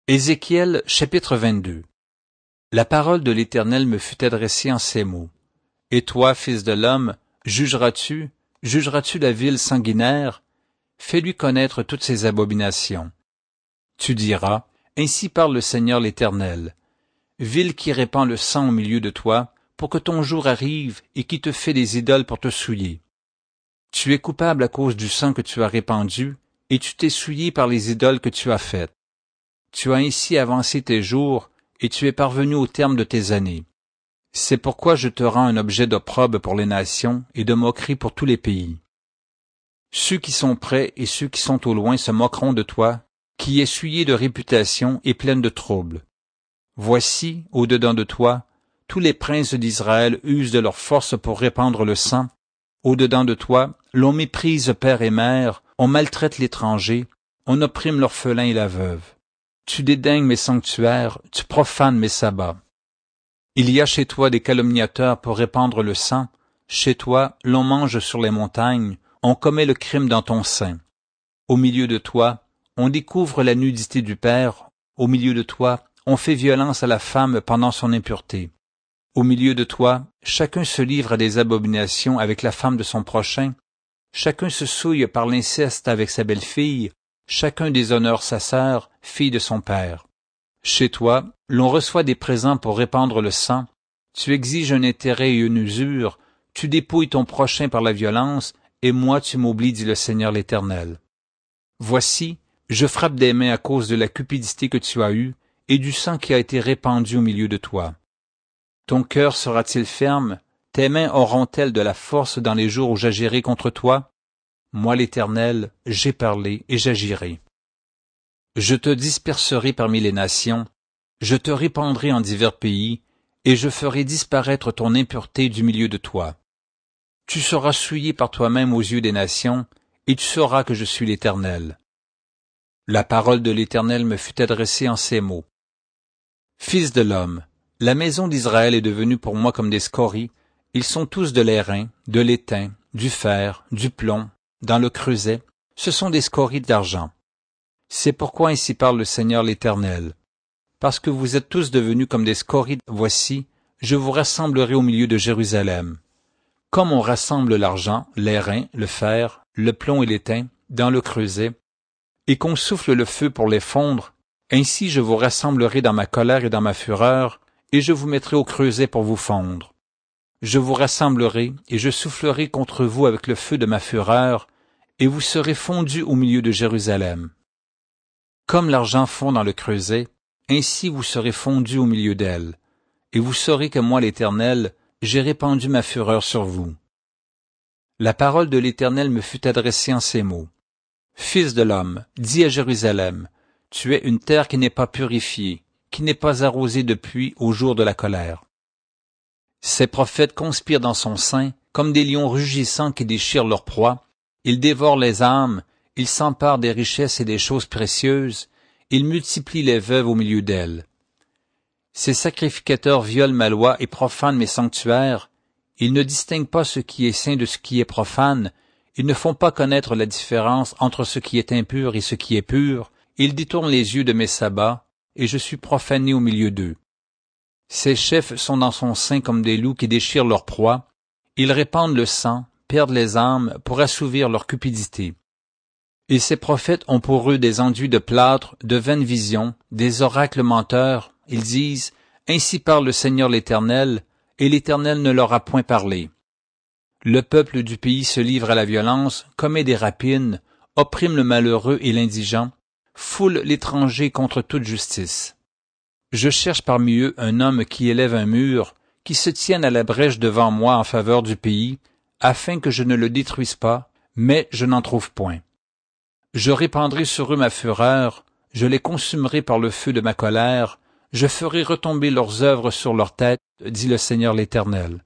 Ézéchiel chapitre 22. La parole de l'Éternel me fut adressée en ces mots. Et toi, fils de l'homme, jugeras-tu la ville sanguinaire? Fais-lui connaître toutes ses abominations. Tu diras, ainsi parle le Seigneur l'Éternel. Ville qui répand le sang au milieu de toi, pour que ton jour arrive et qui te fait des idoles pour te souiller. Tu es coupable à cause du sang que tu as répandu, et tu t'es souillé par les idoles que tu as faites. Tu as ainsi avancé tes jours, et tu es parvenu au terme de tes années. C'est pourquoi je te rends un objet d'opprobre pour les nations et de moquerie pour tous les pays. Ceux qui sont près et ceux qui sont au loin se moqueront de toi, qui es souillé de réputation et pleine de troubles. Voici, au-dedans de toi, tous les princes d'Israël usent de leur force pour répandre le sang. Au-dedans de toi, l'on méprise père et mère, on maltraite l'étranger, on opprime l'orphelin et la veuve. Tu dédaignes mes sanctuaires, tu profanes mes sabbats. Il y a chez toi des calomniateurs pour répandre le sang. Chez toi, l'on mange sur les montagnes, on commet le crime dans ton sein. Au milieu de toi, on découvre la nudité du père. Au milieu de toi, on fait violence à la femme pendant son impureté. Au milieu de toi, chacun se livre à des abominations avec la femme de son prochain. Chacun se souille par l'inceste avec sa belle-fille. Chacun déshonore sa sœur, fille de son père. Chez toi, l'on reçoit des présents pour répandre le sang. Tu exiges un intérêt et une usure. Tu dépouilles ton prochain par la violence, et moi tu m'oublies, dit le Seigneur l'Éternel. Voici, je frappe des mains à cause de la cupidité que tu as eue, et du sang qui a été répandu au milieu de toi. Ton cœur sera-t-il ferme? Tes mains auront-elles de la force dans les jours où j'agirai contre toi? Moi l'Éternel, j'ai parlé et j'agirai. Je te disperserai parmi les nations, je te répandrai en divers pays, et je ferai disparaître ton impureté du milieu de toi. Tu seras souillé par toi-même aux yeux des nations, et tu sauras que je suis l'Éternel. La parole de l'Éternel me fut adressée en ces mots. Fils de l'homme, la maison d'Israël est devenue pour moi comme des scories, ils sont tous de l'airain, de l'étain, du fer, du plomb, dans le creuset, ce sont des scories d'argent. C'est pourquoi ainsi parle le Seigneur l'Éternel. Parce que vous êtes tous devenus comme des scories, voici, je vous rassemblerai au milieu de Jérusalem. Comme on rassemble l'argent, l'airain, le fer, le plomb et l'étain, dans le creuset, et qu'on souffle le feu pour les fondre, ainsi je vous rassemblerai dans ma colère et dans ma fureur, et je vous mettrai au creuset pour vous fondre. Je vous rassemblerai, et je soufflerai contre vous avec le feu de ma fureur, et vous serez fondus au milieu de Jérusalem. Comme l'argent fond dans le creuset, ainsi vous serez fondus au milieu d'elle, et vous saurez que moi l'Éternel, j'ai répandu ma fureur sur vous. La parole de l'Éternel me fut adressée en ces mots. Fils de l'homme, dis à Jérusalem, tu es une terre qui n'est pas purifiée, qui n'est pas arrosée de pluie au jour de la colère. Ces prophètes conspirent dans son sein, comme des lions rugissants qui déchirent leur proie. Ils dévorent les âmes, ils s'emparent des richesses et des choses précieuses, ils multiplient les veuves au milieu d'elles. Ces sacrificateurs violent ma loi et profanent mes sanctuaires. Ils ne distinguent pas ce qui est saint de ce qui est profane. Ils ne font pas connaître la différence entre ce qui est impur et ce qui est pur. Ils détournent les yeux de mes sabbats, et je suis profané au milieu d'eux. Ces chefs sont dans son sein comme des loups qui déchirent leur proie. Ils répandent le sang, perdent les âmes pour assouvir leur cupidité. Et ces prophètes ont pour eux des enduits de plâtre, de vaines visions, des oracles menteurs. Ils disent, « Ainsi parle le Seigneur l'Éternel », et l'Éternel ne leur a point parlé. Le peuple du pays se livre à la violence, commet des rapines, opprime le malheureux et l'indigent, foule l'étranger contre toute justice. Je cherche parmi eux un homme qui élève un mur, qui se tienne à la brèche devant moi en faveur du pays, afin que je ne le détruise pas, mais je n'en trouve point. Je répandrai sur eux ma fureur, je les consumerai par le feu de ma colère, je ferai retomber leurs œuvres sur leurs têtes, dit le Seigneur l'Éternel.